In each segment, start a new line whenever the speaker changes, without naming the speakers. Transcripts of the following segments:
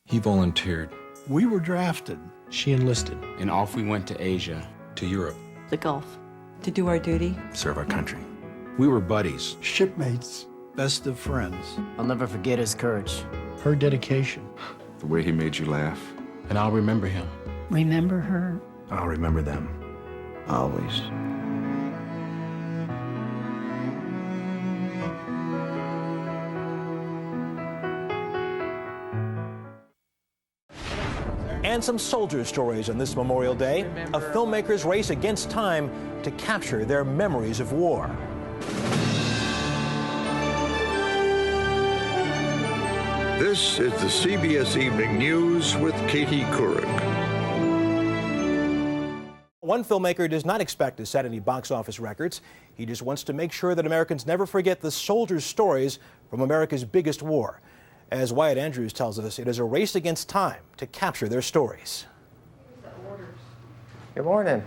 He volunteered.
We were drafted.
She enlisted.
And off we went to Asia.
To Europe.
The Gulf. To do our duty.
Serve our country. We were buddies.
Shipmates. Best of friends.
I'll never forget his courage.
Her dedication.
The way he made you laugh.
And I'll remember him.
Remember her.
I'll remember them.
Always.
And some soldier stories on this Memorial Day. A filmmaker's race against time to capture their memories of war.
This is the CBS Evening News with Katie Couric.
One filmmaker does not expect to set any box office records. He just wants to make sure that Americans never forget the soldiers' stories from America's biggest war. As Wyatt Andrews tells us, it is a race against time to capture their stories.
Good morning.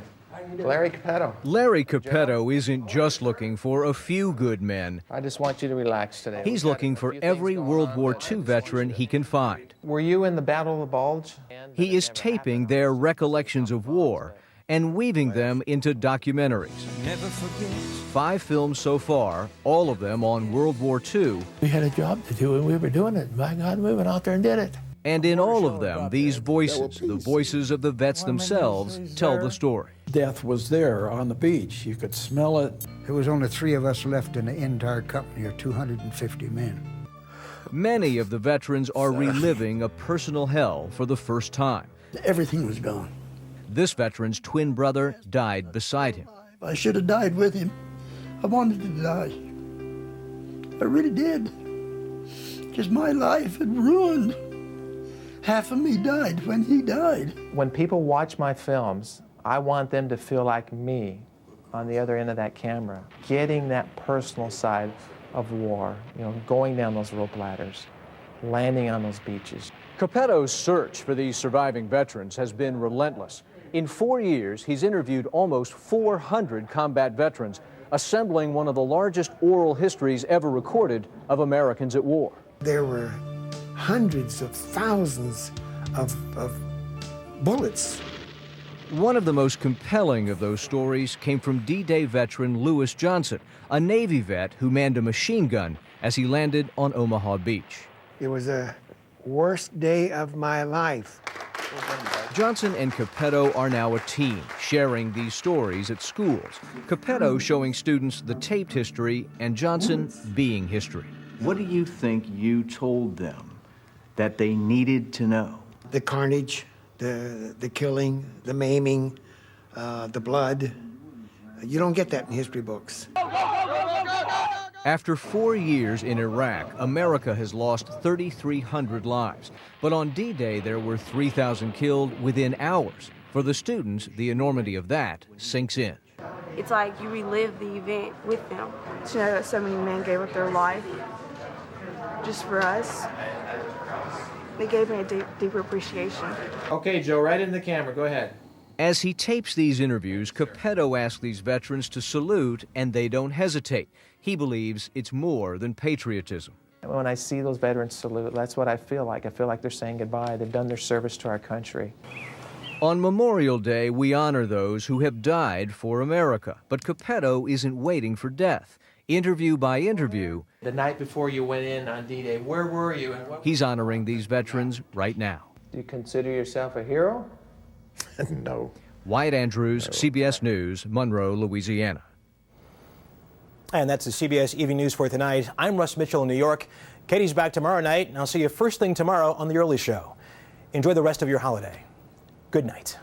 Larry Capetto.
Larry Capetto isn't just looking for a few good men.
I just want you to relax today.
He's looking for every World War II veteran he can find.
Were you in the Battle of the Bulge?
He is taping their recollections of war and weaving them into documentaries. 5 films so far, all of them on World War II.
We had a job to do and we were doing it. By God, we went out there and did it.
And in all of them, these voices, the voices of the vets themselves, tell the story.
Death was there on the beach. You could smell it.
There was only 3 of us left in the entire company, or 250 men.
Many of the veterans are reliving a personal hell for the first time.
Everything was gone.
This veteran's twin brother died beside him.
I should have died with him. I wanted to die. I really did. Just my life had ruined. Half of me died when he died.
When people watch my films, I want them to feel like me on the other end of that camera, getting that personal side of war, going down those rope ladders, landing on those beaches.
Capetto's search for these surviving veterans has been relentless. In 4 years, he's interviewed almost 400 combat veterans, assembling one of the largest oral histories ever recorded of Americans at war.
There were hundreds of thousands of bullets.
One of the most compelling of those stories came from D-Day veteran Lewis Johnson, a Navy vet who manned a machine gun as he landed on Omaha Beach.
It was the worst day of my life.
Johnson and Capetto are now a team, sharing these stories at schools. Capetto showing students the taped history and Johnson being history.
What do you think you told them that they needed to know?
The carnage, the killing, the maiming, the blood. You don't get that in history books.
After 4 years in Iraq, America has lost 3,300 lives. But on D-Day, there were 3,000 killed within hours. For the students, the enormity of that sinks in.
It's like you relive the event with them. To know that so many men gave up their life just for us, it gave me a deeper appreciation.
Okay, Joe, right in the camera. Go ahead.
As he tapes these interviews, Capetto asks these veterans to salute, and they don't hesitate. He believes it's more than patriotism.
When I see those veterans salute, that's what I feel like. I feel like they're saying goodbye. They've done their service to our country.
On Memorial Day, we honor those who have died for America. But Capetto isn't waiting for death. Interview by interview,
The night before you went in on D-Day, where were you? And
he's honoring these veterans right now.
Do you consider yourself a hero?
No.
Wyatt Andrews, CBS News, Monroe, Louisiana.
And that's the CBS Evening News for tonight. I'm Russ Mitchell in New York. Katie's back tomorrow night, and I'll see you first thing tomorrow on The Early Show. Enjoy the rest of your holiday. Good night.